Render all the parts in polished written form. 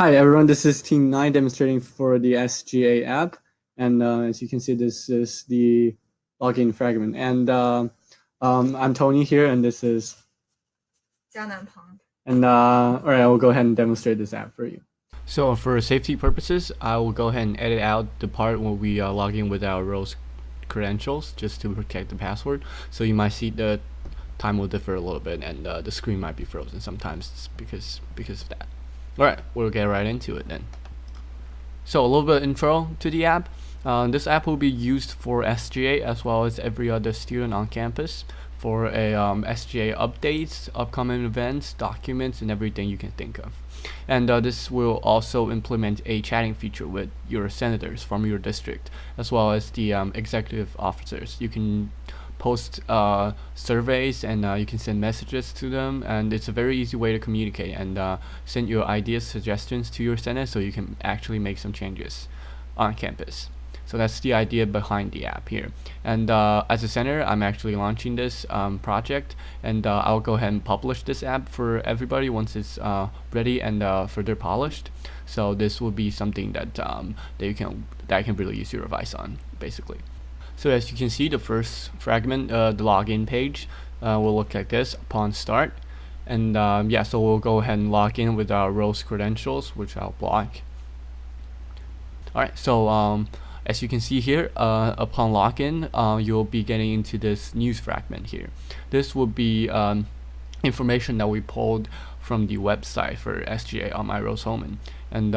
Hi everyone, this is Team 9 demonstrating for the SGA app. And as you can see, this is the login fragment. And I'm Tony here, and this is 江南鹏。 And all right, I will go ahead and demonstrate this app for you. So for safety purposes, I will go ahead and edit out the part where we log in with our roles credentials just to protect the password. So you might see the time will differ a little bit, and the screen might be frozen sometimes because of that. All right, we'll get right into it then. So a little bit of intro to the app. This app will be used for SGA as well as every other student on campus for a SGA updates, upcoming events, documents, and everything you can think of. And this will also implement a chatting feature with your senators from your district, as well as the executive officers. You can post surveys, and you can send messages to them, and it's a very easy way to communicate and send your ideas, suggestions to your senate so you can actually make some changes on campus. So that's the idea behind the app here. And as a senator, I'm actually launching this project, and I'll go ahead and publish this app for everybody once it's ready and further polished. So this will be something that I can really use your advice on, basically. So as you can see, the first fragment, the login page, will look like this upon start. And yeah, so we'll go ahead and log in with our roles credentials, which I'll block. Alright, so as you can see here, upon login, you'll be getting into this news fragment here. This will be information that we pulled from the website for SGA on my Rose Holman, and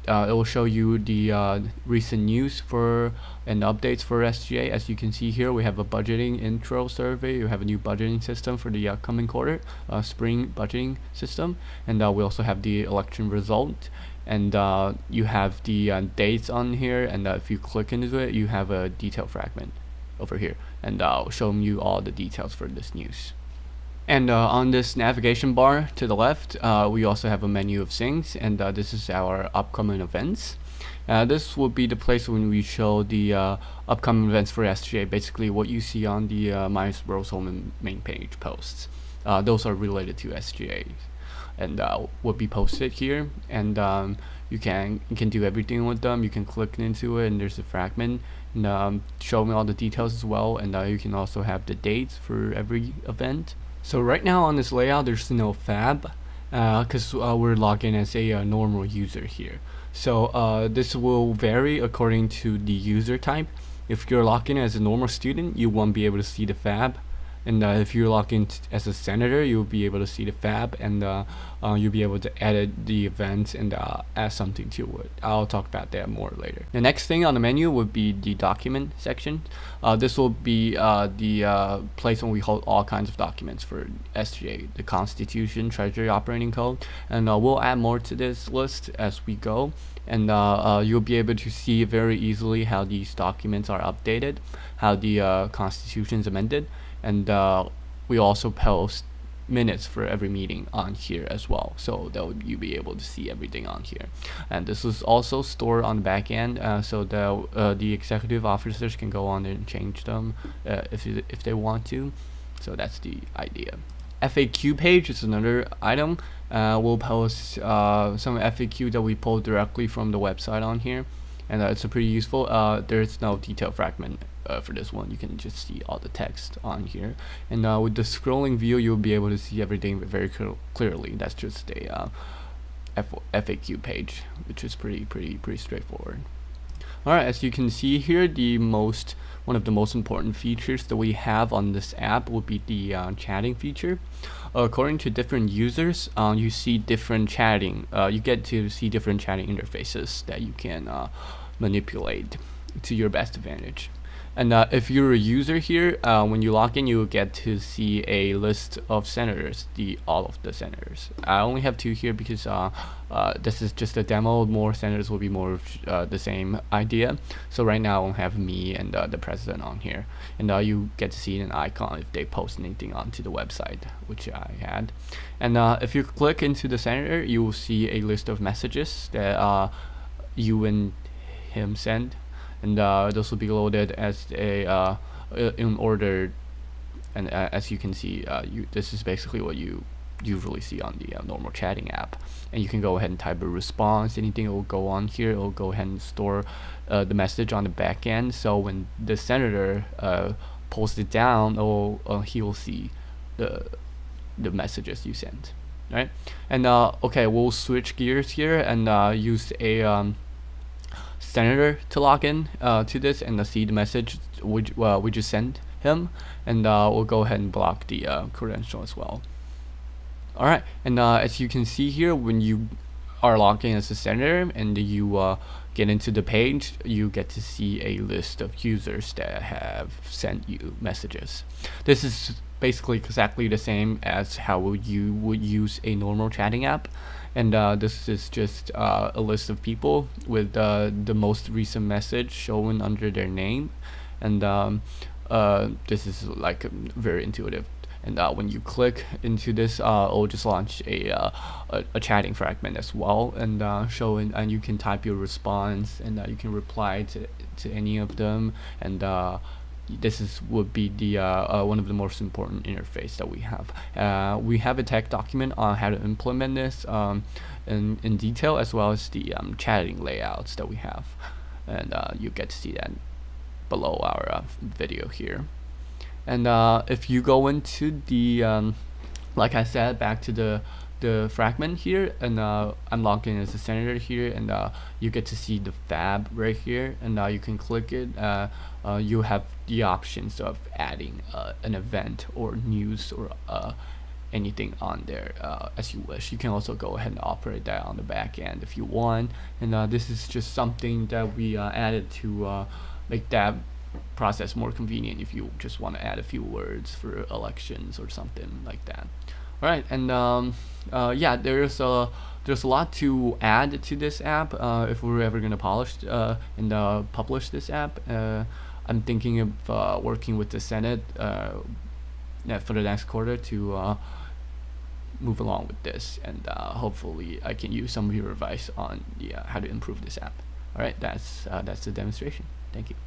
it will show you the recent news for and updates for SGA. As you can see here, we have a budgeting intro survey. You have a new budgeting system for the upcoming quarter, spring budgeting system, and we also have the election result. And you have the dates on here, and if you click into it, you have a detail fragment over here, and I'll show you all the details for this news. And on this navigation bar to the left, we also have a menu of things, and this is our upcoming events. This will be the place when we show the upcoming events for SGA, basically what you see on the My Rose Holman main page posts. Those are related to SGA, and will be posted here, and you can do everything with them. You can click into it, and there's a fragment, and show me all the details as well, and you can also have the dates for every event. So right now on this layout, there's no fab because we're logged in as a normal user here. So this will vary according to the user type. If you're logged in as a normal student, you won't be able to see the fab. And if you're logged in as a senator, you'll be able to see the fab, and you'll be able to edit the events and add something to it. I'll talk about that more later. The next thing on the menu would be the document section. This will be the place when we hold all kinds of documents for SGA, the Constitution, Treasury Operating Code, and we'll add more to this list as we go. And you'll be able to see very easily how these documents are updated, how the Constitution is amended, and we also post minutes for every meeting on here as well, so that you'll be able to see everything on here. And this is also stored on the back end, so the executive officers can go on and change them if they want to. So that's the idea. FAQ page is another item. We'll post some FAQ that we pulled directly from the website on here, and it's a pretty useful. There's no detail fragment for this one. You can just see all the text on here, and with the scrolling view, you'll be able to see everything very clearly. That's just a FAQ page, which is pretty straightforward. Alright, as you can see here, one of the most important features that we have on this app would be the chatting feature. According to different users, you see different chatting. You get to see different chatting interfaces that you can manipulate to your best advantage. And if you're a user here, when you log in, you will get to see a list of senators, all of the senators. I only have 2 here because this is just a demo. More senators will be more of the same idea. So right now I won't have me and the president on here. And you get to see an icon if they post anything onto the website, which I had. And if you click into the senator, you will see a list of messages that you and him send. And those will be loaded as a in order, and as you can see, this is basically what you usually see on the normal chatting app. And you can go ahead and type a response, anything will go on here. It will go ahead and store the message on the back end. So when the senator pulls it down, he will see the messages you sent. Right? And okay, we'll switch gears here and use a senator to log in to this and see the message we just sent him, and we'll go ahead and block the credential as well. Alright, and as you can see here, when you are logged in as a senator and you get into the page, you get to see a list of users that have sent you messages. This is basically exactly the same as how you would use a normal chatting app, and this is just a list of people with the most recent message shown under their name, and this is like very intuitive. And when you click into this, it'll just launch a chatting fragment as well, and and you can type your response, and you can reply to any of them, and this would be the one of the most important interface that we have. We have a tech document on how to implement this in detail, as well as the chatting layouts that we have, and you get to see that below our video here. And if you go into the like I said, back to the fragment here, and I'm logged in as a senator here, and you get to see the fab right here, and you can click it. You have the options of adding an event or news or anything on there as you wish. You can also go ahead and operate that on the back end if you want, and this is just something that we added to make that process more convenient if you just want to add a few words for elections or something like that. All right, and yeah, there's a lot to add to this app if we're ever going to publish this app. I'm thinking of working with the Senate for the next quarter to move along with this, and hopefully I can use some of your advice on how to improve this app. All right, that's the demonstration. Thank you.